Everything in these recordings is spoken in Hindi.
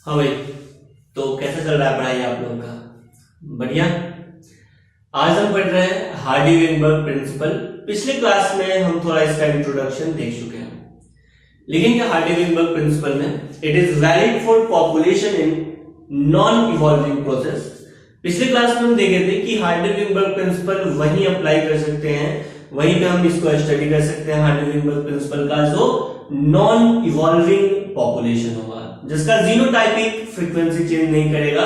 हाँ भाई, तो कैसा चल रहा है पढ़ाई आप लोगों का? बढ़िया। आज हम पढ़ रहे हैं हार्डी-वेनबर्ग प्रिंसिपल। पिछले क्लास में हम थोड़ा इसका इंट्रोडक्शन देख चुके हैं। लिखेंगे हार्डी-वेनबर्ग प्रिंसिपल में, it is valid for population in non evolving process. पिछले क्लास में हम देखे थे कि हार्डी-वेनबर्ग प्रिंसिपल वहीं अप्लाई कर सकते हैं, वहीं पे हम इसको स्टडी कर सकते हैं। हार्डी-वेनबर्ग प्रिंसिपल का जो नॉन इवॉल्विंग पॉपुलेशन होगा, जिसका जीनोटाइपिक फ्रीक्वेंसी चेंज नहीं करेगा,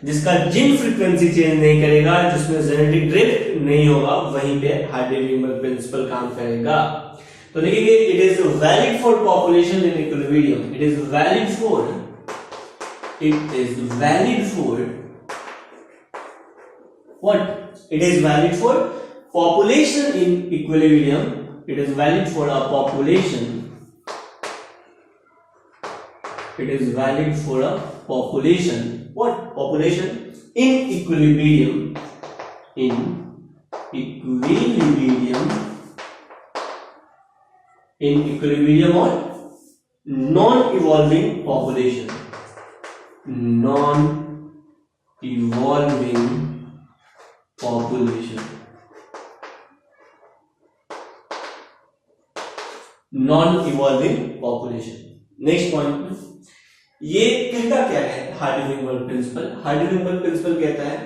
जिसका जीन फ्रीक्वेंसी चेंज नहीं करेगा, जिसमें जेनेटिक ड्रिफ्ट नहीं होगा, वहीं पे हार्डी-वेनबर्ग प्रिंसिपल काम करेगा। तो लिखेंगे it is valid for population in equilibrium. It is valid for what? It is valid for population in equilibrium. It is valid for a population. It is valid for a population. What? Population in equilibrium. In equilibrium. In equilibrium or non-evolving population. Non-evolving population. Non-evolving population. Next point, ये कहता क्या है हार्डी-वेनबर्ग प्रिंसिपल? हार्डी-वेनबर्ग प्रिंसिपल कहता है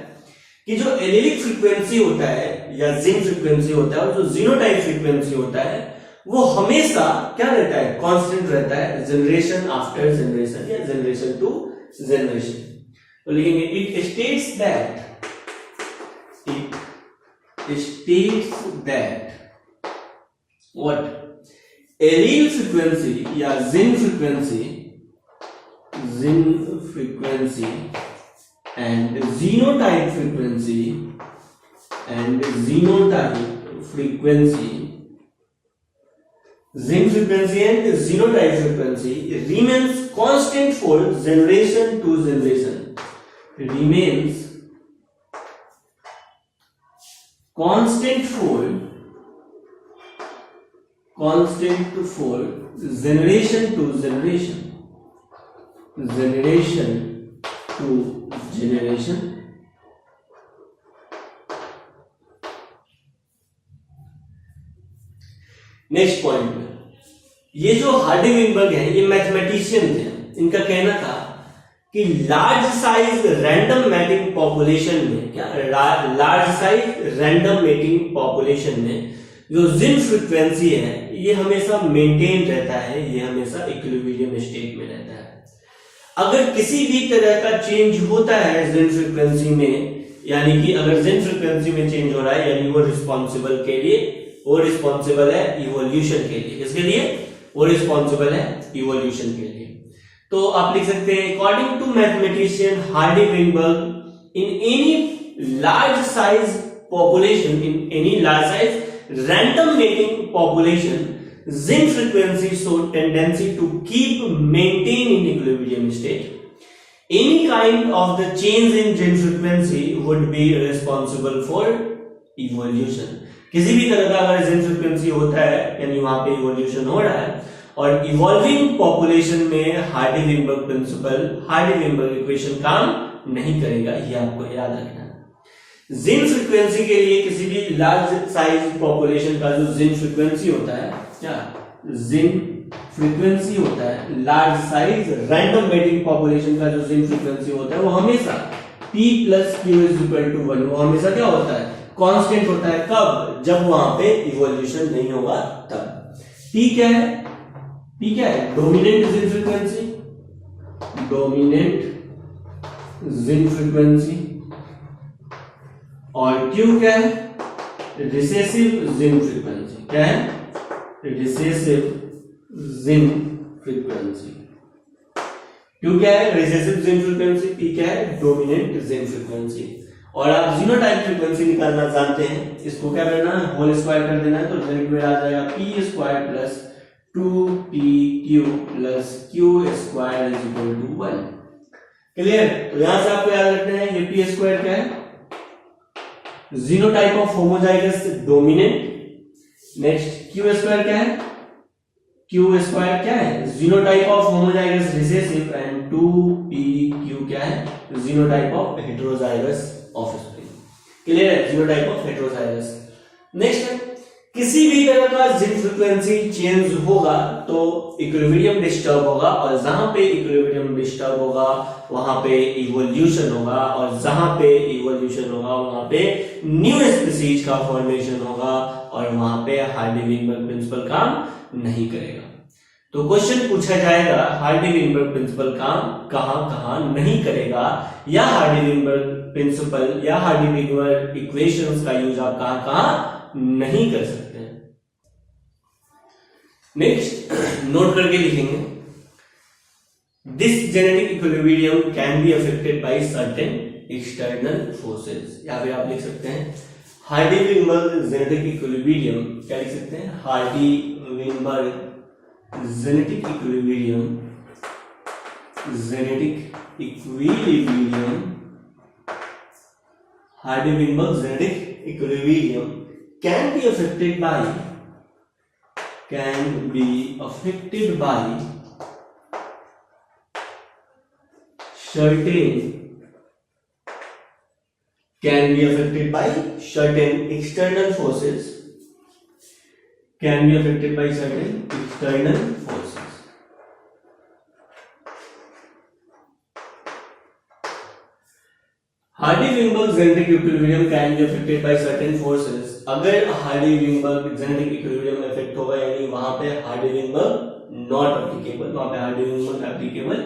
कि जो एलिलिक फ्रीक्वेंसी होता है या जीन फ्रीक्वेंसी होता है और जो जीनोटाइप फ्रीक्वेंसी होता है वो हमेशा क्या रहता है? कांस्टेंट रहता है, जनरेशन आफ्टर जनरेशन या जनरेशन टू जनरेशन। तो लिखेंगे it states that what allele frequency या gene frequency and genotype frequency gene frequency and genotype frequency remains constant for generation to generation. Remains constant for generation to generation. Next point, ये जो हार्डी-वेनबर्ग है ये मैथमेटिशियन थे। इनका कहना था कि large size random mating population में जो जीन फ्रीक्वेंसी है ये हमेशा मेंटेन रहता है, ये हमेशा इक्विलिब्रियम स्टेट में रहता है। अगर किसी भी तरह का चेंज होता है जीन फ्रीक्वेंसी में, यानी कि अगर जीन फ्रीक्वेंसी में चेंज हो रहा है, यानी वो रिस्पॉन्सिबल है इवोल्यूशन के लिए। किसके लिए? वो रिस्पॉन्सिबल है इवोल्यूशन के लिए। तो आप लिख सकते हैं according to mathematician Hardy Weinberg in any large size random mating population, Zinn frequency show tendency to keep maintain in equilibrium state. Any kind of the change in gene frequency would be responsible for evolution. किसी भी तरह का अगर gene frequency होता है यानी वहां पे evolution हो रहा है, और evolving population में हार्डी-वेनबर्ग प्रिंसिपल, हार्डी-वेनबर्ग इक्वेशन काम नहीं करेगा। ये आपको याद रखना है। जीन फ्रीक्वेंसी के लिए किसी भी लार्ज साइज पॉपुलेशन का जो जीन फ्रीक्वेंसी होता है, क्या जीन फ्रीक्वेंसी होता है, large size random mating population का जो जीन फ्रीक्वेंसी होता है वो हमेशा p + q = 1, वो हमेशा क्या होता है? कांस्टेंट होता है। कब? जब वहां पे इवोल्यूशन नहीं होगा तब। p क्या है? Dominant gene frequency. और Q क्या है? Recessive gene frequency. क्या है? Recessive gene frequency. Q क्या है? Recessive gene frequency. P क्या है? Dominant gene frequency. और आप जीनोटाइप फ्रीक्वेंसी निकालना जानते हैं, इसको क्या करना है? होल स्क्वायर कर देना है, तो रिजल्ट में आ जाएगा p² + 2pq + q² = 1। क्लियर? तो यहां से आपको याद रखना है ये p² क्या है? Genotype of homozygous dominant. Next Q² क्या है? क्यू स्क्वायर क्या है, genotype of homozygous recessive, and 2pq क्या है, genotype of heterozygous offspring. Clear है, जीनोटाइप ऑफ हेटेरोजाइगस। नेक्स्ट है, किसी भी तरह का जीन फ्रीक्वेंसी चेंज होगा तो इक्विलिब्रियम डिस्टर्ब होगा, और जहां पे इक्विलिब्रियम डिस्टर्ब होगा वहां पे इवोल्यूशन होगा, और जहां पे इवोल्यूशन होगा वहां पे न्यू स्पीसीज का फॉर्मेशन होगा, और वहां पे हार्डी-विनबर्ग प्रिंसिपल काम नहीं करेगा। तो क्वेश्चन पूछा जाएगा हार्डी-विनबर्ग प्रिंसिपल काम कहां कहां नहीं करेगा, या हार्डी-विनबर्ग प्रिंसिपल या हार्डी-विनबर्ग इक्वेशंस का यूज आप कहां कहां नहीं कर सकते हैं। नेक्स्ट नोट करके लिखेंगे, this genetic equilibrium can be affected by certain external forces. यहां पे आप लिख सकते हैं हार्डी-विनबर्ग जेनेटिक इक्विलिब्रियम, क्या लिख सकते हैं, Hardy-Weinberg genetic equilibrium, genetic equilibrium, Hardy-Weinberg genetic equilibrium can be affected by certain external forces, Hardy-Weinberg genetic equilibrium can be affected by certain forces. अगर हार्डी-विनबर्ग जेनेटिक इक्विलिब्रियम इफेक्ट होगा यानी वहां पे हार्डी-विनबर्ग नॉट एप्लीकेबल, वहां पे हार्डी-विनबर्ग एप्लीकेबल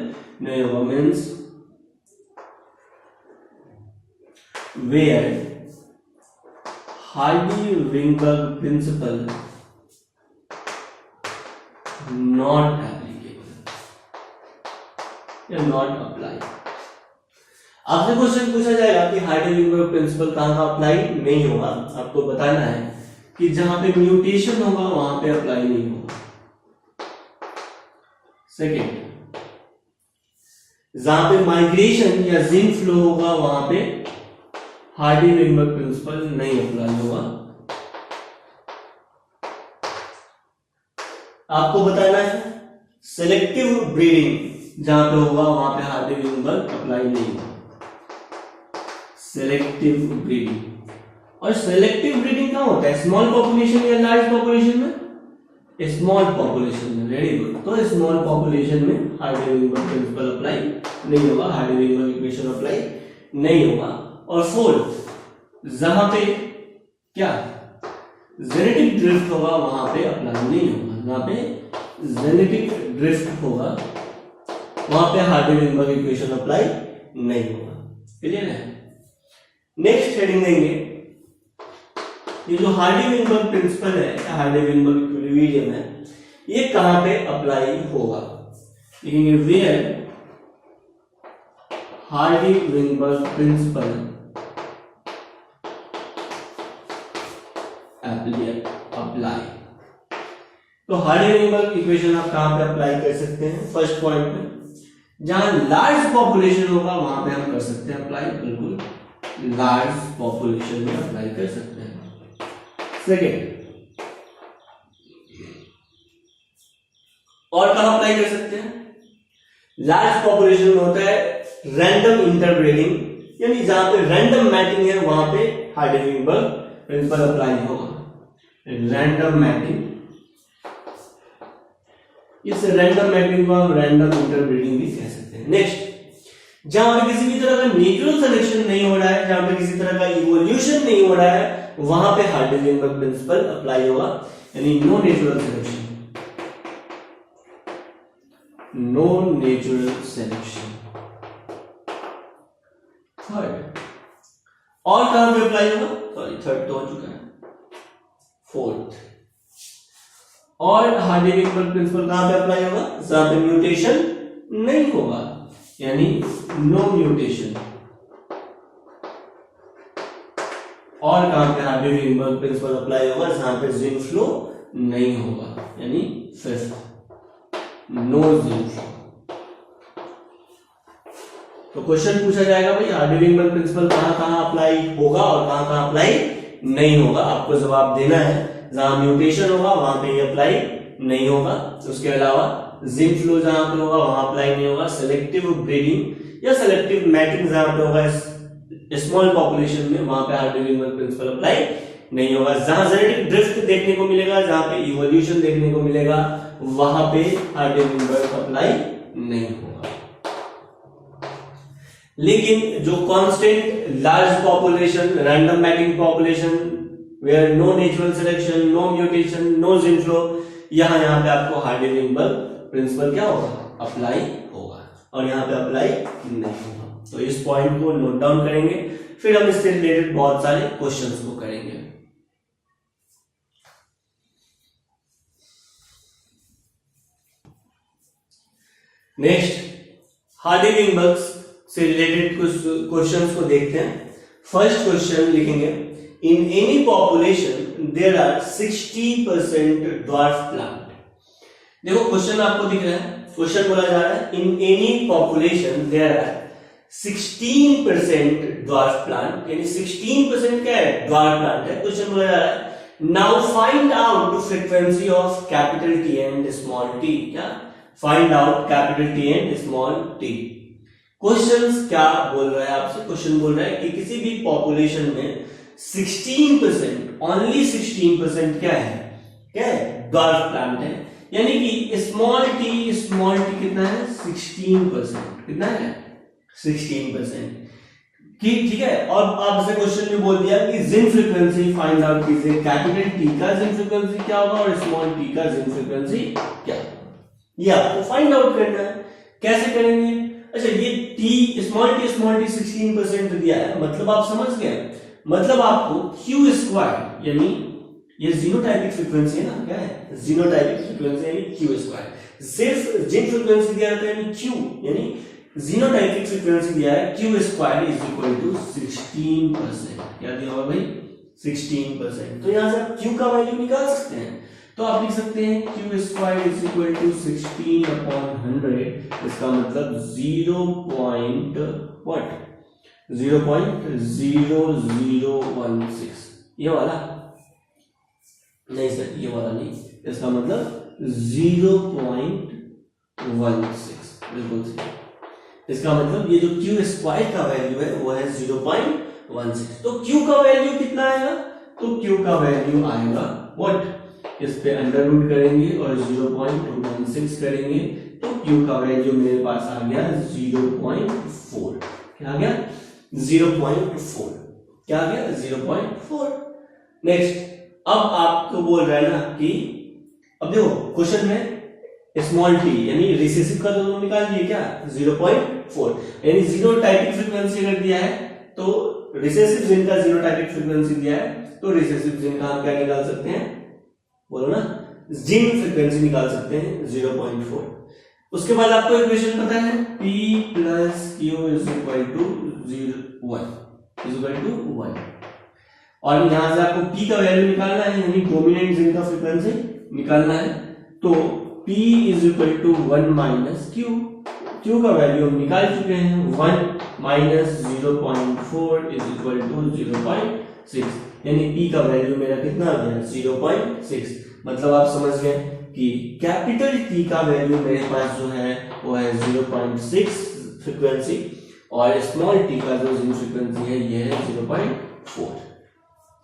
नहीं होगा, means where Hardy Weinberg principle not applicable या नॉट अप्लाई। आपसे क्वेश्चन पूछा जाएगा कि हार्डी-विनबर्ग प्रिंसिपल कहां अप्लाई नहीं होगा, आपको बताना है कि जहां पे म्यूटेशन होगा वहां पे अप्लाई नहीं होगा। सेकेंड, जहां पे माइग्रेशन या जीन फ्लो होगा वहां पे हार्डी-विनबर्ग प्रिंसिपल नहीं अप्लाई होगा। आपको बताना है सेलेक्टिव ब्रीडिंग जहां पे होगा वहां पे हार्डी-विनबर्ग अप्लाई नहीं होगा, सेलेक्टिव ब्रीडिंग। और सेलेक्टिव ब्रीडिंग कहां होता है, स्मॉल पॉपुलेशन या लार्ज पॉपुलेशन में, स्मॉल पॉपुलेशन में। वेरी गुड, तो स्मॉल पॉपुलेशन में हार्डी-विनबर्ग प्रिंसिपल अप्लाई नहीं होगा, हार्डी-विनबर्ग इक्वेशन अप्लाई नहीं होगा। और फोर्थ, जहां पे क्या जेनेटिक ड्रिफ्ट होगा वहां पे अप्लाई नहीं होगा, जहां पे जेनेटिक ड्रिफ्ट होगा वहां पे हार्डी-विनबर्ग इक्वेशन अप्लाई नहीं होगा। क्लियर है। नेक्स्ट हेडिंग देंगे, ये जो हार्डी-विनबर्ग प्रिंसिपल है या हार्डी-विनबर्ग इक्विलिब्रियम है ये कहां पे अप्लाई होगा, लिखेंगे वेयर हार्डी-विनबर्ग प्रिंसिपल अप्लाई। तो हार्डी-विनबर्ग इक्वेशन आप कहां पे अप्लाई कर सकते हैं, फर्स्ट पॉइंट में जहां लार्ज पॉपुलेशन होगा वहां पे हम कर सकते हैं अप्लाई, बिल्कुल लार्ज पॉपुलेशन में अप्लाई कर सकते हैं। सेकेंड, और कहां अप्लाई कर सकते हैं, लार्ज पॉपुलेशन में होता है रैंडम इंटरब्रीडिंग, यानी जहां पे रैंडम मैटिंग है वहां पे हार्डी-विनबर्ग प्रिंसिपल अप्लाई होगा। रैंडम मैटिंग, इस रैंडम मैटिंग को हम रैंडम इंटरब्रीडिंग भी कह सकते हैं। नेक्स्ट, जहां पे किसी भी तरह का नेचुरल सिलेक्शन नहीं हो रहा है, जहां पे किसी तरह का इवोल्यूशन नहीं हो रहा है वहां पे हार्डी-विनबर्ग प्रिंसिपल अप्लाई होगा, यानी no natural selection, no natural selection. Third, और कहां पे अप्लाई होगा, सॉरी थर्ड तो हो चुका है। फोर्थ, और हार्डी-विनबर्ग प्रिंसिपल कहां पे अप्लाई होगा, जहां पे म्यूटेशन नहीं होगा, यानी नो म्यूटेशन। और कहां पे हार्डी-विनबर्ग प्रिंसिपल अप्लाई होगा, जहां पे जीन फ्लो नहीं होगा, यानी फिफ्थ, नो जीन फ्लो। तो क्वेश्चन पूछा जाएगा भाई हार्डी-विनबर्ग प्रिंसिपल कहां कहां अप्लाई होगा और कहां कहां अप्लाई नहीं होगा, आपको जवाब देना है। जहां म्यूटेशन होगा वहां पे ये अप्लाई नहीं होगा। उसके अलावा जिन फ्लो जहां पे होगा वहां अप्लाई नहीं होगा। सेलेक्टिव ब्रीडिंग या सेलेक्टिव मैटिंग जहां पे होगा स्मॉल पॉपुलेशन में, वहां पे हार्डी-विंगबर्ग प्रिंसिपल अप्लाई नहीं होगा। जहां जेनेटिक ड्रिफ्ट देखने को मिलेगा, जहां पे इवोल्यूशन देखने को मिलेगा, वहां पे हार्डी-विंगबर्ग अप्लाई नहीं होगा। लेकिन जो constant large population, random mating population where no natural selection, no mutation, no gene flow, यहां पे आपको हार्डी-विंगबर्ग प्रिंसिपल क्या होगा, अप्लाई होगा, और यहां पे अप्लाई नहीं होगा। तो इस पॉइंट को नोट डाउन करेंगे, फिर हम इससे रिलेटेड बहुत सारे क्वेश्चंस को करेंगे। नेक्स्ट, हार्डी-विंगबर्ग से रिलेटेड कुछ क्वेश्चंस को देखते हैं। फर्स्ट क्वेश्चन लिखेंगे, in any population there are 60% dwarf plant. देखो क्वेश्चन आपको दिख रहा है, क्वेश्चन बोला जा रहा है in any population there are 16% dwarf plant, यानी 16% क्या है, ड्वार्फ प्लांट है। क्वेश्चन बोला जा रहा है now find out frequency of capital T and small T. क्या, find out capital T and small T. Question क्या बोल रहा है आपसे, क्वेश्चन बोल रहा है कि किसी भी पॉपुलेशन में 16%, ओनली 16% क्या है, ड्वार्फ प्लांट है, यानी कि स्मॉल टी कितना है, 16%, कितना है, 16%। ठीक है। और आपसे क्वेश्चन में बोल दिया कि जिन फ्रीक्वेंसी फाइंड आउट कीजिए, कैपिटल टी का जिन फ्रीक्वेंसी क्या होगा और स्मॉल टी का जिन फ्रीक्वेंसी क्या होगा, ये आपको फाइंड आउट करना है। कैसे करेंगे, अच्छा ये टी स्मॉल टी 16% दिया है, मतलब आप समझ गए, मतलब आपको क्यू स्क्वायर, यानी ये जीनोटाइपिक फ्रीक्वेंसी है ना, क्या है, जीनोटाइपिक फ्रीक्वेंसी यानी क्यू स्क्वायर। सिर्फ जिन फ्रीक्वेंसी दिया रहता है यानी क्यू, यानी जीनोटाइपिक फ्रीक्वेंसी दिया है, Q square is equal to 16%। क्या दिया होगा भाई, 16%। तो यहां से आप क्यू का वैल्यू निकाल सकते हैं, तो आप लिख सकते हैं Q square is equal to 16/100। इसका मतलब 0.0016, ये वाला नहीं सर, ये वाला नहीं, इसका मतलब 0.16, बिल्कुल सही। इसका मतलब ये जो क्यू स्क्वायर का वैल्यू है वो है 0.16। तो क्यू का वैल्यू कितना आएगा, तो क्यू का वैल्यू आएगा व्हाट, इस पे अंडर रूट करेंगे और 0.16 करेंगे, तो क्यू का वैल्यू मेरे पास आ गया 0.4। क्या आ गया, 0.4। क्या आ गया, 0.4। नेक्स्ट, अब आपको बोल रहा है ना कि अब देखो क्वेश्चन में स्मॉल टी यानी रिसेसिव का तो निकाल दिए क्या, 0.4, यानी जीनोटाइपिक फ्रीक्वेंसी अगर दिया है तो रिसेसिव जिन का जीनोटाइपिक फ्रीक्वेंसी दिया है, तो रिसेसिव जिन का हम क्या निकाल सकते हैं, बोलो ना, जिन फ्रीक्वेंसी निकाल सकते हैं 0.4। उसके बाद आपको इक्वेशन पता है P plus Q is equal to 1, और यहां से आपको P का वैल्यू निकालना है, यानी डोमिनेंट जिन का फ्रीक्वेंसी निकालना है, तो P is equal to 1 minus Q। Q का वैल्यू हम निकाल चुके हैं, 1 minus 0.4 is equal to 0.6, यानी P का वैल्यू मेरा कितना आ गया, 0.6। मतलब आप समझ गए कि कैपिटल T का वैल्यू मेरे पास जो है वो है 0.6 फ्रीक्वेंसी, और स्मॉल t का जो जिन फ्रीक्वेंसी है ये है 0.4।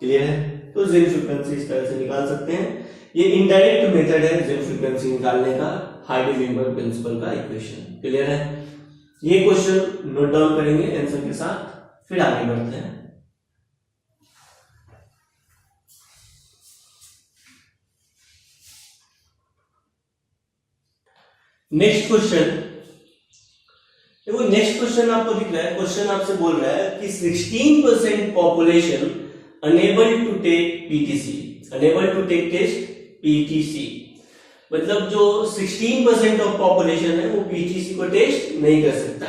क्लियर है, तो जिन फ्रीक्वेंसी इस तरह से निकाल सकते हैं। ये इनडायरेक्ट मेथड है जिन फ्रीक्वेंसी निकालने का, हार्डी-विंगबर्ग प्रिंसिपल का इक्वेशन। क्लियर है, ये क्वेश्चन नोट डाउन करेंगे आंसर के साथ, फिर आगे बढ़ते हैं। नेक्स्ट क्वेश्चन, देखो नेक्स्ट क्वेश्चन आपको दिख रहा है, क्वेश्चन आपसे बोल रहा है कि 16% population unable to take PTC, unable to take taste PTC, मतलब जो 16% ऑफ पॉपुलेशन है वो पीटीसी को टेस्ट नहीं कर सकता।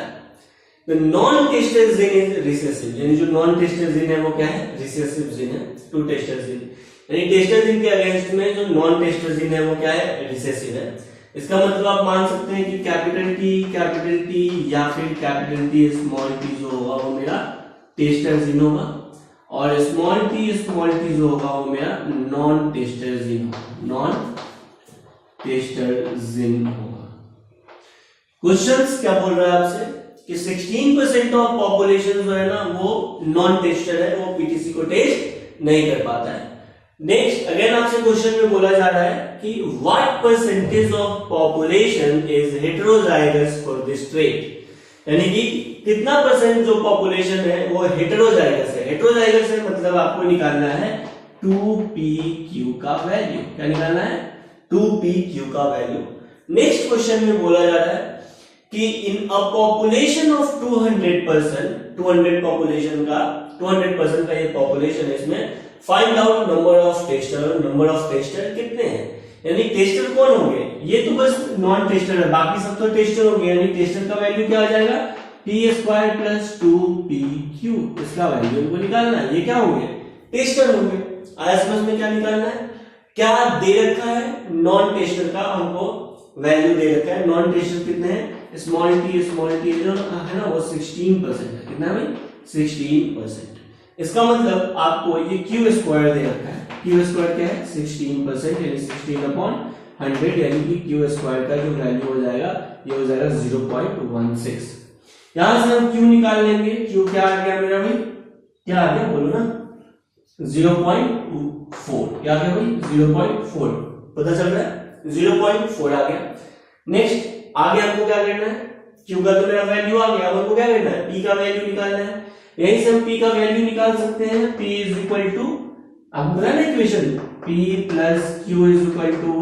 The non tester gene is recessive, यानी जो नॉन टेस्टर जीन है वो क्या है, रिसेसिव जीन है टू टेस्टर जीन, यानी टेस्टर जीन के अगेंस्ट में जो नॉन टेस्टर जीन है वो क्या है, रिसेसिव है। इसका मतलब आप मान सकते हैं कि कैपिटल टी या फिर कैपिटल टी स्मॉल टी जो होगा वो मेरा टेस्टर जीन होगा, और स्मॉल टी जो होगा वो मेरा नॉन टेस्टर जीन होगा, नॉन टेस्टर जिन होगा। क्वेश्चंस क्या बोल रहा है आपसे कि 16% ऑफ पॉपुलेशन जो है ना वो नॉन टेस्टर है, वो पीटीसी को टेस्ट नहीं कर पाता है। नेक्स्ट अगेन आपसे क्वेश्चन में बोला जा रहा है कि what percentage of population is heterozygous for this trait, यानी कि कितना परसेंट जो पॉपुलेशन है वो हेटेरोजाइगस है। हेटेरोजाइगस है मतलब आपको निकालना है 2pq का वैल्यू। क्या निकालना है? 2pq का वैल्यू। नेक्स्ट क्वेश्चन में बोला जा रहा है कि इन अ पॉपुलेशन ऑफ 200 200% का ये पॉपुलेशन है, इसमें find out number of tester. Number of tester कितने हैं, यानी टेस्टर कौन होंगे? ये तो बस नॉन टेस्टर है, बाकी सब तो टेस्टर होंगे। यानी टेस्टर का वैल्यू क्या आ जाएगा? p² + 2pq, इसका वैल्यू हमको निकालना है। ये क्या होंगे? टेस्टर होंगे। आया समझ में? क्या निकालना है? क्या दे रखा है? नॉन टेस्टर का हमको वैल्यू दे रखा है। नॉन टेस्टर कितने हैं? स्मॉल टी जो है ना वो 16% है। कितना भाई? 16%। इसका मतलब आपको ये q² दे रखा है। q² क्या है? 16%, यानी 16/100, यानी कि q² का जो वैल्यू हो जाएगा ये हो जाएगा 0.16। यहां से हम q निकाल लेंगे। q क्या आ गया मेरा भाई? क्या आ गया बोलो ना? 0.4। क्या आ गया भाई? 0.4 पता चल रहा है? 0.4 आ गया। नेक्स्ट आगे हमको क्या करना है? q का तो मेरा वैल्यू आ गया, अब हमको क्या करना है? p का वैल्यू निकालना है। यहीं से हम p का वैल्यू निकाल सकते हैं। p आपको पता है ना इक्वेशन, p + q =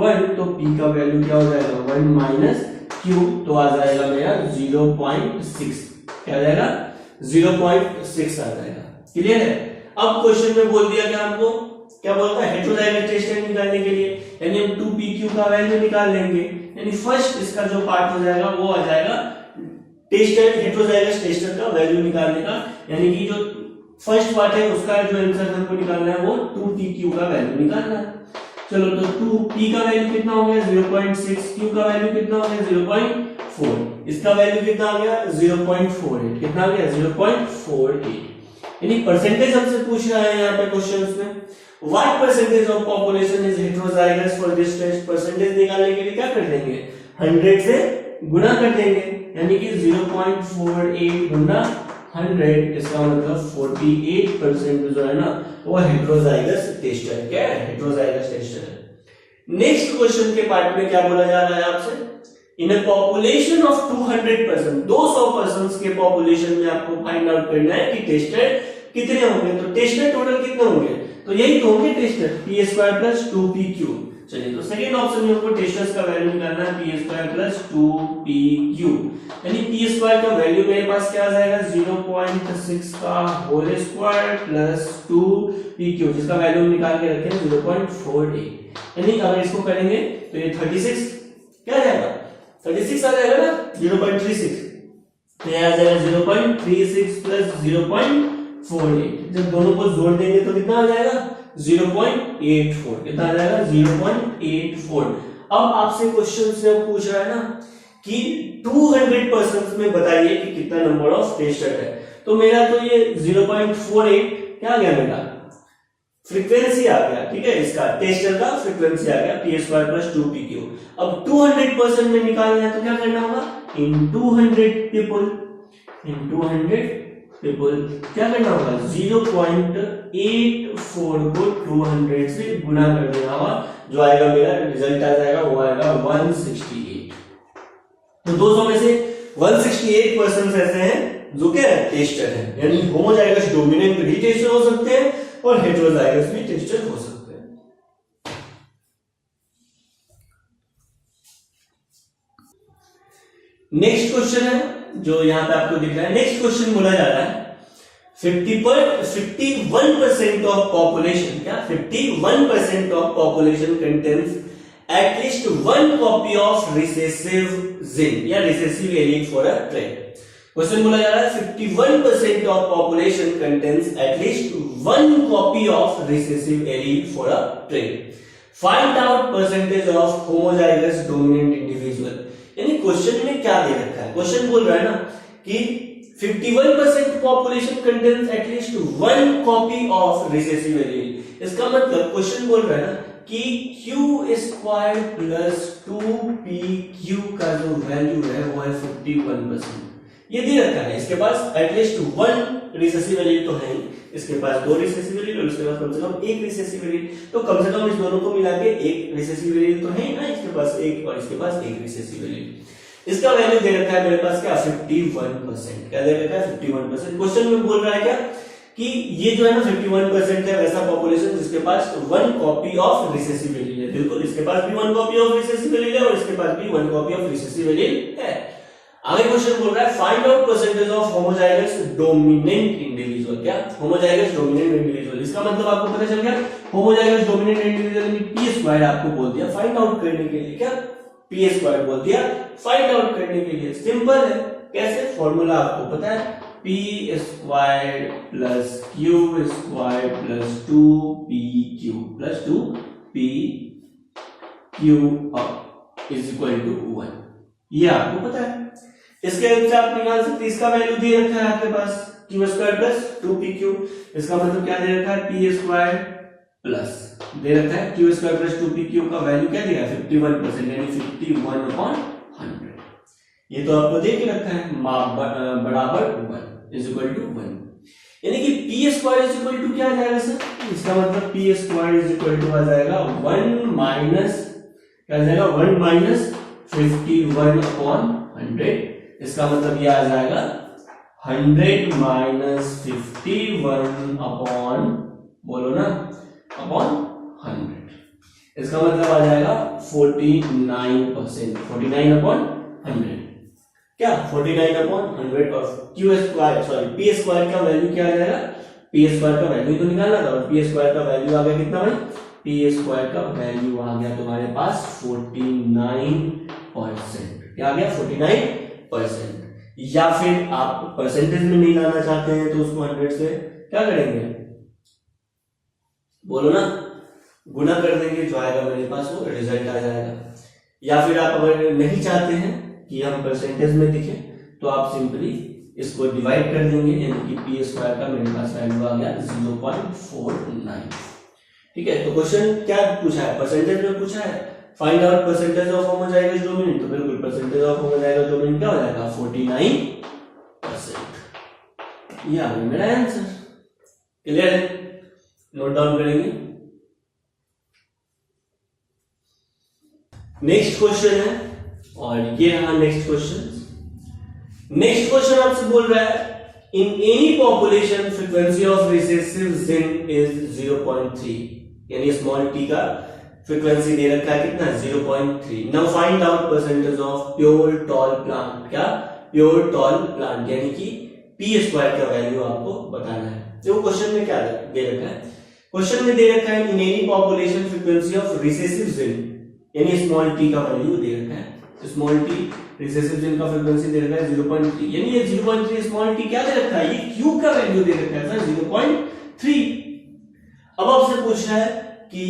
1, तो p का वैल्यू क्या हो जाएगा? 1 - q, तो आ जाएगा मेरा 0.6। क्या आ जाएगा? 0.6 आ जाएगा। क्लियर है? अब क्वेश्चन में बोल दिया क्या हमको? क्या बोलता है? हेटेरोजाइगस टेस्टर निकालने के लिए, यानी हम 2pq का वैल्यू निकाल लेंगे। यानी फर्स्ट इसका जो पार्ट हो जाएगा वो आ जाएगा टेस्टर, हेटेरोजाइगस टेस्टर का वैल्यू निकालने का, यानी कि जो फर्स्ट पार्ट है उसका जो आंसर हमको निकालना है वो 2pq का वैल्यू निकालना है। चलो तो 2p का वैल्यू कितना हो गया? 0.6। q का वैल्यू कितना हो गया? 0.4। इसका वैल्यू कितना आ गया? 0.48। कितना आ गया? 0.48। यानी परसेंटेज हमसे पूछ रहा है यहाँ पे क्वेश्चंस में। What percentage of population is heterozygous for this taste. Percentage निकालने के लिए क्या कर देंगे? 100 से गुणा कर देंगे, यानी कि 0.48 गुना 100, इसका मतलब 48% जो है ना वो हेटेरोजाइगस टेस्टर है। क्या है? हेटेरोजाइगस टेस्टर है। नेक्स्ट क्वेश्चन के पार्ट में क्या बोला जा रहा है आपसे? इन अ पॉपुलेशन ऑफ 200%, 200% के पॉपुलेशन में आपको फाइंड आउट करना है कि टेस्टर कितने होंगे। तो टेस्टर टोटल कितने होंगे? तो यही तो होंगे टेस्टर, p² + 2pq। चलिए तो सेकंड ऑप्शन में हमको टेस्टर्स का वैल्यू निकालना है, p² + 2pq, यानी p² का वैल्यू मेरे पास क्या आ जाएगा? 0.6 का होल स्क्वायर प्लस 2pq, जिसका वैल्यू निकाल के रखे हैं 0.48। यानी अगर इसको करेंगे तो ये 36 क्या आ जाएगा? 36 आ जाएगा ना, 0.36। तो ये आ जाएगा 0.36 प्लस 0.48। जब दोनों को जोड़ देंगे तो कितना आ जाएगा? 0.84। कितना आ जाएगा? 0.84। अब आपसे क्वेश्चन से पूछ रहा है ना कि 200% में बताइए कि कितना नंबर ऑफ टेस्टर है। तो मेरा तो ये 0.48 क्या आ गया? मेरा फ्रीक्वेंसी आ गया। ठीक है, इसका टेस्टर का फ्रीक्वेंसी आ गया, p² + 2pq। अब 200% में निकालना है तो क्या करना होगा? इन 200 पीपल क्या करना होगा? 0.84 को 200 से गुणा कर देना होगा, जो आएगा मेरा रिजल्ट आ जाएगा वो आएगा 168। तो 200 में से 168% ऐसे हैं जो क्या है? टेस्टर है। यानी होमोजाइगस डोमिनेंट भी टेस्टर हो सकते हैं और हेटेरोजाइगस भी टेस्टर हो सकते हैं। नेक्स्ट क्वेश्चन है जो यहां पे आपको दिख रहा है। नेक्स्ट क्वेश्चन बोला जा रहा है 51% ऑफ पॉपुलेशन, क्या 51% of population contains at least one copy of recessive gene या recessive allele for a trait. Question बोला जा रहा है 51% of population contains at least one copy of recessive allele for a trait. Find out percentage of homozygous dominant individual. यानी क्वेश्चन में क्या दे रखा है? क्वेश्चन बोल रहा है ना कि 51% population contains at least one copy of recessive allele. इसका मतलब क्वेश्चन बोल रहा है ना कि क्यू स्क्वायर प्लस 2pq का जो वैल्यू है वो है 51%। ये दे रखा है, इसके पास एटलीस्ट वन रिसेसिव एलिमेंट तो है ही, इसके पास दो रिसेसिव एलिमेंट और इसके पास कम से कम एक रिसेसिव एलिमेंट, तो कम से कम इस दोनों को मिला के एक रिसेसिव एलिमेंट तो है ही ना, इसके पास एक और इसके पास एक रिसेसिव एलिमेंट। इसका वैल्यू दे रखा है मेरे पास क्या 51%। क्या दे रखा है 51%। क्वेश्चन में बोल रहा है क्या कि ये जो है ना 51% है वैसा पॉपुलेशन जिसके पास one copy of recessive allele है। बिल्कुल, इसके पास भी one copy of recessive allele है और इसके पास भी one copy of recessive allele है। आगे क्वेश्चन बोल रहा है find out percentage of homozygous dominant individual. क्या होमोजाइगस डोमिनेंट इंडिविजुअल, इसका मतलब आपको पता चल गया होमोजाइगस डोमिनेंट इंडिविजुअल में पी स्क्वायर आपको बोल दिया फाइंड आउट करने के लिए। क्या पी स्क्वायर बोल दिया फाइंड आउट करने के लिए। सिंपल है, कैसे, फॉर्मूला आपको पता है, P square plus Q square plus 2pq plus 2pq is equal to 1। ये आपको पता है, इसके हेल्प से आप निकाल सकते हैं। इसका वैल्यू दे रखा है आपके पास क्यू स्क्वायर प्लस 2pq, इसका मतलब क्या दे रखा है पी स्क्वायर प्लस दे रखा है क्यू स्क्वायर प्लस 2pq का वैल्यू क्या दिया 51% यानी 51/100। ये तो आपको दे के रखा है बराबर 1 इज इक्वल टू 1, यानी कि P square is equal to क्या आ जाएगा सर, इसका मतलब P square is equal to आ जाएगा 1 माइनस क्या आ जाएगा 1 माइनस 51/100। इसका मतलब ये आ जाएगा 100 माइनस 51 अपॉन बोलो ना अपॉन 100। इसका मतलब आ जाएगा 49%, 49/100। क्या 49/100 और Q square sorry P square का वैल्यू क्या आ जाएगा, पी स्क्वायर का वैल्यू तो निकालना था और पी स्क्वायर का वैल्यू आ गया कितना भाई, पी स्क्वायर का वैल्यू आ गया तुम्हारे पास 49%। क्या आ गया 49%। या फिर आप परसेंटेज में नहीं लाना चाहते हैं तो उसको 100 से क्या करेंगे बोलो ना गुना कर देंगे, जो आएगा मेरे पास वो रिजल्ट आ जाएगा। या फिर आप अगर नहीं चाहते हैं कि हम परसेंटेज में दिखे तो आप सिंपली इसको डिवाइड कर देंगे, यानी कि पी स्क्वायर का मेरे पास वैल्यू आ गया 0.49। ठीक है, तो क्वेश्चन क्या पूछा है, परसेंटेज में पूछा है find out percentage of homozygous dominant, तो बिल्कुल परसेंटेज ऑफ होमोजाइगस डोमिनेंट क्या हो जाएगा 49%। ये आ गया मेरा आंसर। क्लियर है, नोट डाउन करेंगे। नेक्स्ट क्वेश्चन है और ये रहा नेक्स्ट क्वेश्चन। नेक्स्ट क्वेश्चन आपसे बोल रहा है in any population frequency of recessive gene is 0.3, यानी स्मॉल टी का फ्रीक्वेंसी दे रखा है कितना 0.3। Now find out percentage of pure tall plant. क्या प्योर टॉल प्लांट, यानी कि पी स्क्वायर का वैल्यू आपको बताना है। जो क्वेश्चन में क्या दे रखा है, क्वेश्चन में दे रखा है in any population frequency of recessive gene, यानी स्मॉल टी का वैल्यू दे रखा है। स्मॉल टी रिसेसिव जिन का फ्रीक्वेंसी दे रखा है 0.3, यानी ये 0.3 स्मॉल टी क्या दे रखा है, ये क्यू का वैल्यू दे रखा है सर 0.3। अब आपसे पूछ रहा है कि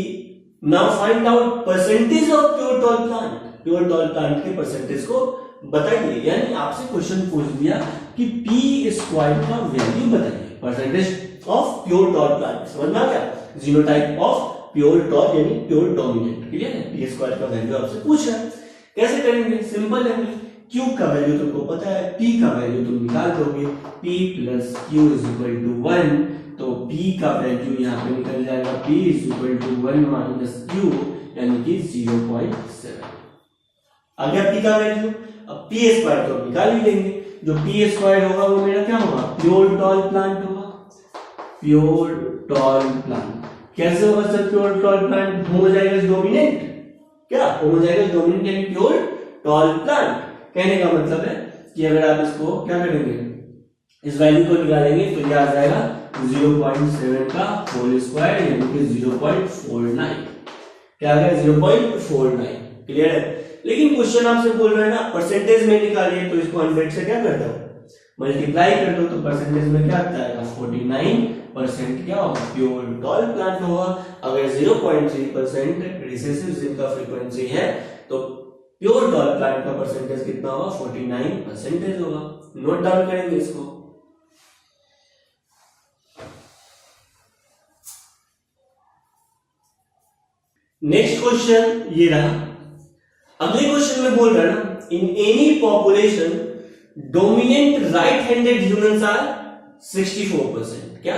now find out percentage of pure tall plant, pure tall plant के परसेंटेज को बताइए। यानी आपसे क्वेश्चन पूछ दिया कि पी स्क्वायर का वैल्यू बताइए, percentage of pure tall plant, समझना क्या, जीनोटाइप ऑफ प्योर टॉल यानी प्योर डोमिनेंट। क्लियर है, पी स्क्वायर का वैल्यू आपसे पूछ रहा है, कैसे करेंगे, सिंपल है, क्यू का वैल्यू तुमको पता है, पी का वैल्यू तुम निकाल दोगे, P plus Q is equal to 1, तो पी का वैल्यू यहाँ पे निकल जाएगा P is equal to 1 minus Q यानी कि 0.7 आ गया पी का वैल्यू। अब पी स्क्वायर तो निकाल ही लेंगे, जो पी स्क्वायर होगा वो मेरा क्या होगा प्योर टॉल प्लांट होगा, प्योर टॉल प्लांट। कैसे होगा sir pure tall plant, homozygous dominant, क्या होमोजाइगस डोमिनेंट यानी प्योर टॉल प्लांट। कहने का मतलब है कि अगर आप इसको क्या करेंगे, इस वैल्यू को निकालेंगे तो ये आ जाएगा 0.7 का होल स्क्वायर यानी कि 0.49। क्या आ गया 0.49। क्लियर है, लेकिन क्वेश्चन आपसे बोल रहा है ना परसेंटेज में निकालिए, तो इसको 100 से क्या कर दो मल्टीप्लाई कर दो, तो परसेंटेज में क्या आता है 49% क्या होगा प्योर टॉल प्लांट होगा। अगर 0.3% रिसेसिव जिन का फ्रीक्वेंसी है तो प्योर टॉल प्लांट का परसेंटेज कितना होगा 49% होगा। नोट डाउन करेंगे इसको। नेक्स्ट क्वेश्चन ये रहा। अगले क्वेश्चन में बोल रहा है ना, in any population dominant right handed humans are 64%। क्या?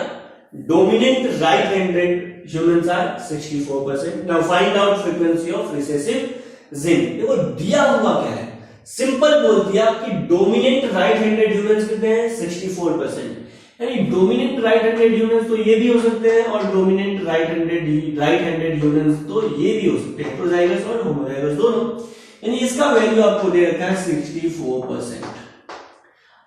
Dominant right handed humans are 64%। Now find out frequency of recessive gene. देखो दिया हुआ क्या है, सिंपल बोल दिया कि डोमिनेंट राइट हैंडेड ह्यूमंस कितने हैं, 64%। यानी डोमिनेंट राइट हैंडेड ह्यूमंस तो ये भी हो सकते हैं और डोमिनेंट राइट हैंडेड ह्यूमंस तो ये भी हो सकते हैं, हेटेरोजाइगस और होमोजाइगस दोनों। यानी इसका वैल्यू आपको दे रखा है 64%।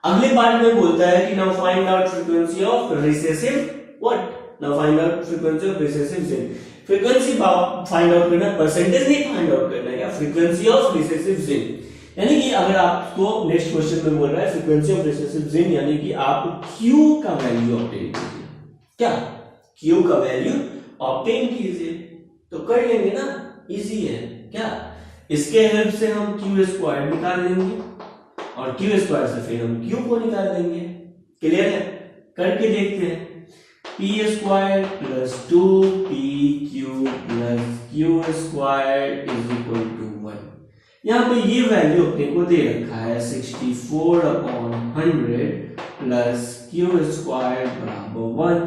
अगले पार्ट में बोलता है कि now find out frequency of recessive what, now find out frequency of recessive gene. Frequency find out करना, परसेंटेज नहीं फाइंड आउट करना है, क्या फ्रीक्वेंसी ऑफ रिसेसिव जिन। यानी कि अगर आपको नेक्स्ट क्वेश्चन में बोल रहा है फ्रीक्वेंसी ऑफ रिसेसिव जिन, यानी कि आप Q का वैल्यू ऑब्टेन कीजिए। क्या? Q का वैल्यू ऑब्टेन कीजिए। तो कर लेंगे ना, इजी है। क्या? इसके हेल्प से हम Q स्क्वायर निकाल लेंगे और Q स्क्वायर से फिर हम Q को निकाल लेंगे। क्लियर है? करके देखते हैं। P square plus 2PQ plus Q square is equal to 1। यहाँ पे ये वैल्यू अपने को दे रखा है 64/100 प्लस Q स्क्वायर बराबर 1।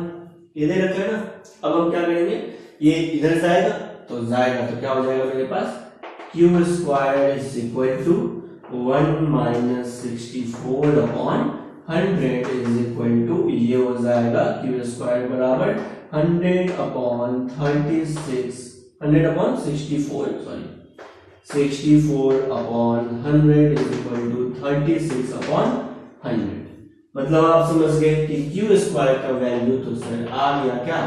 ये दे रखा है ना। अब हम क्या करेंगे, ये इधर जाएगा तो क्या हो जाएगा मेरे पास, Q square is equal to 1 minus 64/100 is equal to, ये हो जाएगा Q स्क्वायर बराबर 64/100 इज इक्वल टू 36/100। मतलब आप समझ गए कि Q स्क्वायर का वैल्यू तो सर आ गया क्या,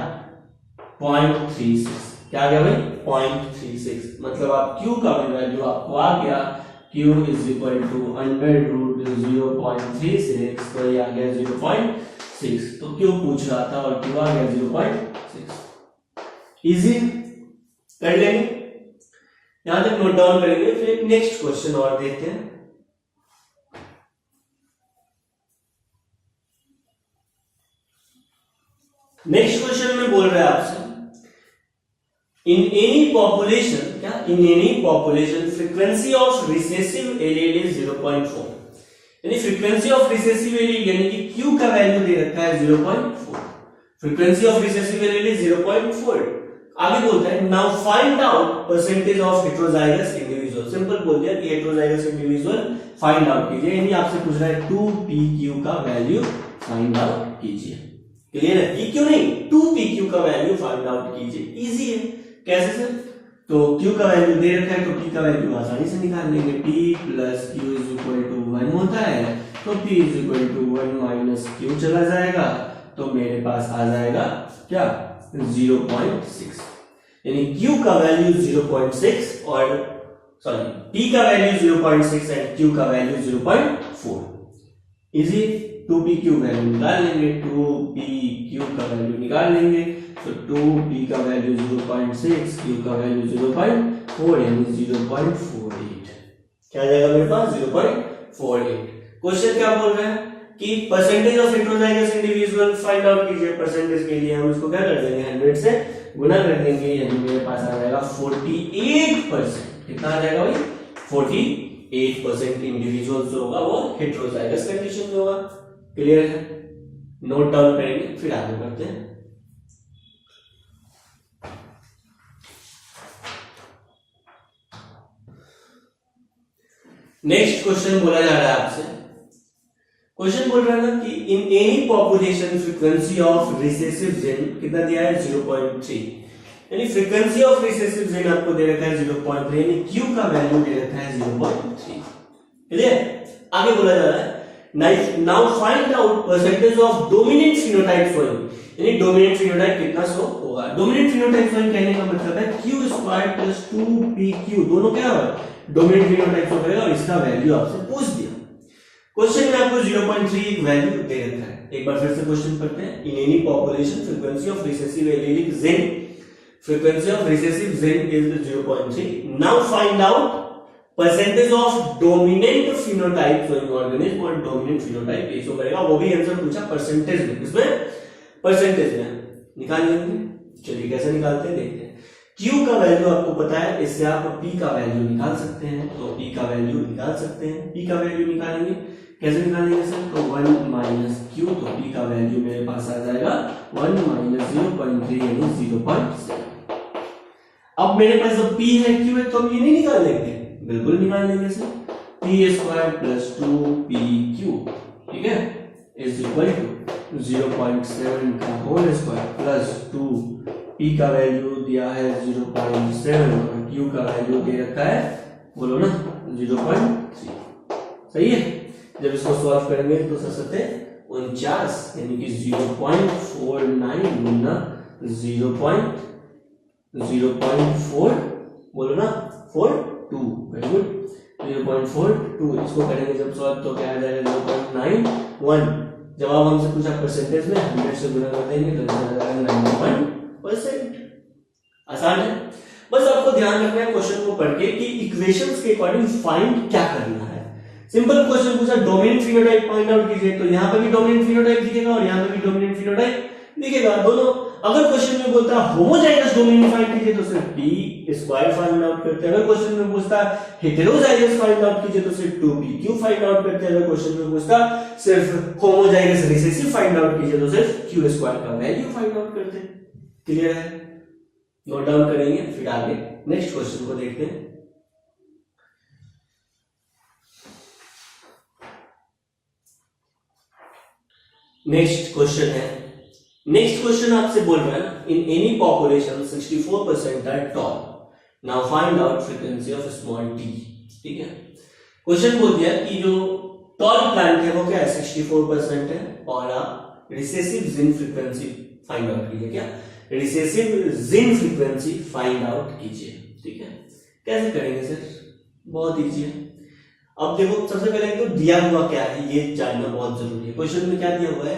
0.36। क्या आ गया भाई, 0.36। मतलब आप Q का वैल्यू आपको आ गया, Q is equal to under root 0.36, तो ये आ गया 0.6। तो Q पूछ रहा था और Q आ गया 0.6। इजी कर लेंगे, यहां तक नोट डाउन करेंगे। फिर एक नेक्स्ट क्वेश्चन और देखते हैं। नेक्स्ट क्वेश्चन में बोल रहा है आपसे, इन एनी पॉपुलेशन, क्या इन any population frequency of recessive allele is 0.4। यानी फ्रीक्वेंसी ऑफ रिसेसिव एलील यानी कि Q का वैल्यू दे रखा है 0.4। Frequency of recessive allele is 0.4। आगे बोलता है now find out percentage of heterozygous individual. Simple बोल दिया कि हेटेरोजाइगस इंडिविजुअल फाइंड आउट कीजिए। यानी आपसे पूछ रहा है 2PQ का वैल्यू फाइंड आउट कीजिए। क्लियर है? PQ नहीं, 2PQ का वैल्यू फाइंड आउट कीजिए। इजी है। कैसे सर? तो Q का वैल्यू दे रखा है तो P का वैल्यू आसानी से निकाल लेंगे। P plus Q is equal to 1 होता है, तो P is equal to 1 minus Q चला जाएगा, तो मेरे पास आ जाएगा क्या, 0.6। यानी Q का वैल्यू 0.6 और सॉरी P का वैल्यू 0.6 एंड Q का वैल्यू 0.4। इजी। 2PQ वैल्यू निकाल लेंगे, 2PQ का वैल्यू निकाल लेंगे, तो 2P का वैल्यू 0.6, Q का वैल्यू 0.4 यानी 0.48। क्या आ जाएगा मेरे पास, 0.48। क्वेश्चन क्या बोल रहा है कि percentage of heterozygous individual find out कीजिए। परसेंटेज के लिए हम इसको क्या कर देंगे, 100 से गुना कर देंगे, यानी मेरे पास आ जाएगा 48%। कितना आ जाएगा भाई, 48% इंडिविजुअल जो होगा वो हेटेरोजाइगस कंडीशन में होगा। क्लियर है? नोट डाउन करेंगे फिर आगे बढ़ते हैं। नेक्स्ट क्वेश्चन बोला जा रहा है आपसे, क्वेश्चन बोल रहा है ना कि in any population frequency of recessive gene कितना दिया है, 0.3। यानी फ्रीक्वेंसी ऑफ रिसेसिव जिन आपको दे रखा है 0.3, यानी Q का वैल्यू दे रखा है 0.3। क्लियर? आगे बोला जा रहा है now find out percentage of dominant phenotype showing. यानी डोमिनेंट फिनोटाइप कितना शो होगा। डोमिनेंट फिनोटाइप शोइंग कहने का मतलब है Q स्क्वायर प्लस 2PQ दोनों क्या होगा, डोमिनेंट फिनोटाइप शो करेगा, और इसका वैल्यू आपसे पूछ दिया। क्वेश्चन में आपको 0.3 एक वैल्यू दे रखा है। एक बार फिर से क्वेश्चन पढ़ते हैं। In any population frequency of recessive allelic gene, frequency of recessive gene is 0.3। Now find out percentage of dominant phenotype showing organism, और डोमिनेंट फिनोटाइप ये शो करेगा। वो भी आंसर पूछा परसेंटेज में, इसमें परसेंटेज में निकाल लेंगे। चलिए कैसे निकालते हैं देखते हैं। Q का वैल्यू आपको पता है, इससे आप P का वैल्यू निकाल सकते हैं। तो P का वैल्यू निकाल सकते हैं, P का वैल्यू निकालेंगे, कैसे निकालेंगे सर? तो 1 माइनस Q, तो P का वैल्यू मेरे पास आ जाएगा 1 माइनस 0.3 यानी 0.7। अब मेरे पास जब P है Q है तो हम ये नहीं निकाल लेंगे, बिल्कुल निकाल लेंगे sir. P square plus 2PQ, ठीक है, इज इक्वल टू 0.7 का होल स्क्वायर प्लस 2, P का वैल्यू दिया है 0.7 और Q का वैल्यू दे रखा है, बोलो ना, 0.3। सही है। जब इसको सॉल्व करेंगे तो सते 49 यानी कि 0.49 गुना 0.4 बोलो ना 42, वेरी गुड, 0.42। इसको करेंगे जब सॉल्व तो क्या आ जाएगा 0.91। जवाब हमसे पूछा परसेंटेज में, 100 से गुना कर देंगे तो आ जाएगा 91%। आसान है। बस आपको ध्यान रखना है क्वेश्चन को पढ़ के कि इक्वेशंस के अकॉर्डिंग फाइंड क्या करना है। सिंपल क्वेश्चन पूछा डोमिनेंट फिनोटाइप फाइंड आउट कीजिए, तो यहाँ पे भी डोमिनेंट फिनोटाइप दिखेगा और यहाँ पे भी डोमिनेंट फिनोटाइप दिखेगा दोनों। अगर क्वेश्चन में बोलता है होमोजाइगस डोमिनेंट फाइंड कीजिए तो सिर्फ P स्क्वायर फाइंड आउट करते हैं। अगर क्वेश्चन में पूछता है हेटेरोजाइगस फाइंड आउट कीजिए तो सिर्फ 2PQ फाइंड आउट करते हैं। अगर क्वेश्चन में पूछता सिर्फ होमोजाइगस रिसेसिव फाइंड आउट कीजिए तो सिर्फ Q स्क्वायर का वैल्यू फाइंड आउट करते हैं। क्लियर है? नोट डाउन करेंगे, फिर आगे नेक्स्ट क्वेश्चन को देखते हैं। नेक्स्ट क्वेश्चन है, नेक्स्ट क्वेश्चन आपसे बोल रहा है in any population 64% are tall, now find out frequency of small t। ठीक है, क्वेश्चन बोल दिया कि जो टॉल प्लांट है वो क्या है 64% है और आप recessive gene frequency find out कीजिए। क्या? Recessive gene frequency find out कीजिए। ठीक है, कैसे करेंगे सर? बहुत इजी है। अब देखो सबसे पहले तो दिया हुआ क्या है ये जानना बहुत जरूरी है। क्वेश्चन में क्या दिया हुआ है?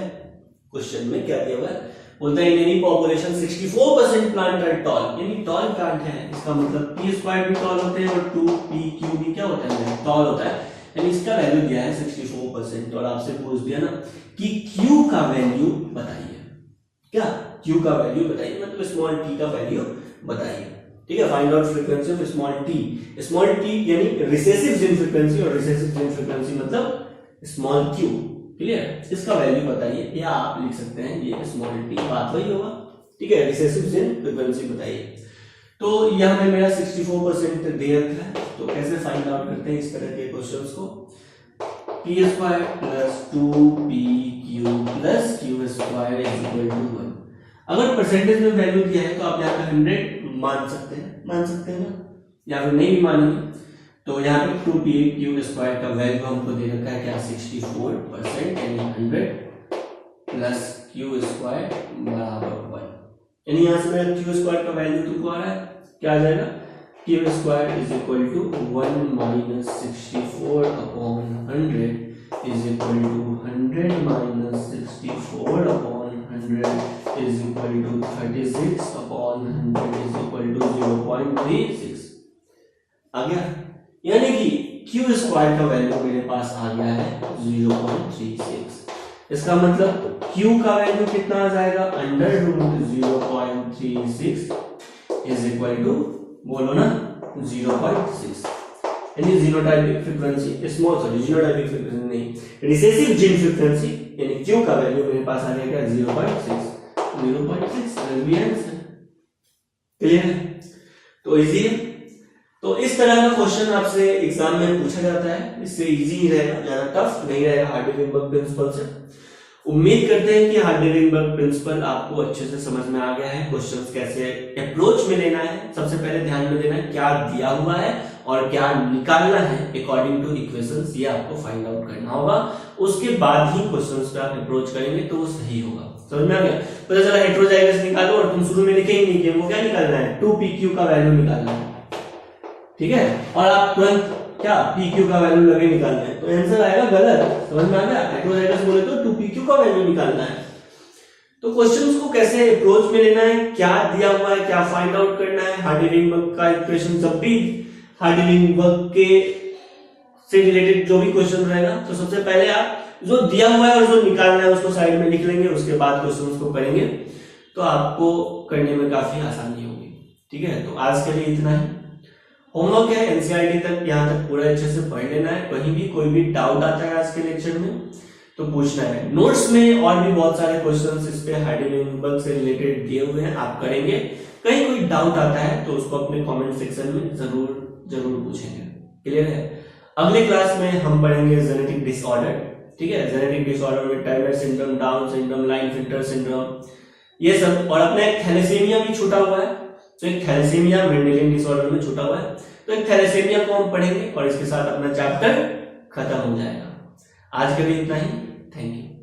क्वेश्चन में क्या दिया हुआ है? बोलता है in any population 64% plant are tall, यानी टॉल प्लांट है, इसका मतलब P स्क्वायर भी टॉल होते हैं और 2PQ भी क्या होता है? टॉल होता है। यानी इसका वैल्यू दिया है 64% और आपसे पूछ दिया ना कि Q का वैल्यू बताइए। क्या? Q का वैल्यू बताइए, मतलब स्मॉल t का वैल्यू बताइए। ठीक है, find out frequency of small t। Small t यानी रिसेसिव जिन फ्रीक्वेंसी और रिसेसिव जिन फ्रीक्वेंसी मतलब स्मॉल q। क्लियर? इसका वैल्यू बताइए या आप लिख सकते हैं ये स्मॉल t, बात वही होगा। ठीक है, रिसेसिव जिन फ्रीक्वेंसी बताइए। तो यहां पे मेरा 64% दे रखा है, तो कैसे फाइंड आउट करते हैं इस तरह के क्वेश्चंस को? P square plus 2PQ plus Q square is equal to 1। अगर परसेंटेज में वैल्यू दिया है तो आप यहाँ पे 100 मान सकते हैं ना, या फिर नहीं भी मानेंगे तो यहाँ पे 2PQ स्क्वायर का वैल्यू हमको दे रखा है क्या 64% यानी 100 प्लस Q स्क्वायर बराबर 1। यानी यहाँ से मेरा Q स्क्वायर का वैल्यू तुमको आ रहा है, क्या आ जाएगा? Q square is equal to 1 minus 64 upon 100 is equal to 100 minus 64 upon 100 is equal to 36 upon 100 is equal to 0.36। आ गया? यानी कि Q स्क्वायर का वैल्यू मेरे पास आ गया है 0.36। इसका मतलब Q का वैल्यू कितना आ जाएगा? Under root 0.36 is equal to बोलो ना 0.6। यानी जीनोटाइपिक फ्रीक्वेंसी जीनोटाइपिक फ्रीक्वेंसी नहीं, रिसेसिव जिन फ्रीक्वेंसी यानी Q का वैल्यू मेरे पास आ गया 0.6। क्लियर है? तो इजी है। तो इस तरह का क्वेश्चन आपसे एग्जाम में पूछा जाता है, इससे इजी ही रहेगा, ज्यादा टफ नहीं रहेगा हार्डी-वेइनबर्ग प्रिंसिपल से। उम्मीद करते हैं कि हार्डी-वेइनबर्ग प्रिंसिपल आपको अच्छे से समझ में आ गया है। क्वेश्चंस कैसे अप्रोच में लेना है, सबसे पहले ध्यान में देना है क्या दिया हुआ है और क्या निकालना है अकॉर्डिंग टू इक्वेशंस, ये आपको फाइंड आउट करना होगा। उसके बाद ही क्वेश्चंस पे आप अप्रोच करेंगे तो वो सही होगा। समझ में आ गया? पता चला हेटेरोजाइगस निकालो और तुम शुरू में लिखे ही नहीं कि वो क्या निकालना है, 2PQ का वैल्यू निकालना है। ठीक है, और आप तुरंत क्या PQ का वैल्यू लगे निकालना है तो आंसर आएगा गलत। समझ में आ गया? हेटेरोजाइगस बोले तो 2PQ का वैल्यू निकालना है। तो क्वेश्चंस को कैसे अप्रोच में लेना है, क्या दिया हुआ है, क्या फाइंड आउट करना है, हार्डी-वेइनबर्ग का इक्वेशन, जब भी हार्डी-वेइनबर्ग के से रिलेटेड जो भी क्वेश्चन रहेगा तो सबसे पहले आप जो दिया हुआ है और जो निकालना है उसको साइड में लिख लेंगे, उसके बाद क्वेश्चंस को करेंगे तो आपको करने में काफी आसानी होगी। ठीक है, तो आज के लिए इतना ही। होमवर्क है एनसीईआरटी तक, यहाँ तक पूरा अच्छे से पढ़ लेना है। कहीं भी कोई भी डाउट आता है आज के लेक्चर में तो पूछना है। नोट्स में और भी बहुत सारे क्वेश्चंस इस पे हाइड्रोजन से रिलेटेड दिए हुए हैं, आप करेंगे। कहीं कोई डाउट आता है तो उसको अपने कमेंट सेक्शन में जरूर पूछेंगे। क्लियर है? अगले क्लास में हम पढ़ेंगे जेनेटिक डिसऑर्डर। ठीक है, जेनेटिक डिसऑर्डर में Turner syndrome, down syndrome, Klinefelter syndrome, ये सब। और अपना एक थैलेसीमिया भी छूटा हुआ है, तो एक थैलेसीमिया मेंडेलियन डिसऑर्डर में छूटा हुआ है, तो एक थैलेसीमिया को हम पढ़ेंगे और इसके साथ अपना चैप्टर खत्म हो जाएगा। आज के लिए इतना ही। Thank you.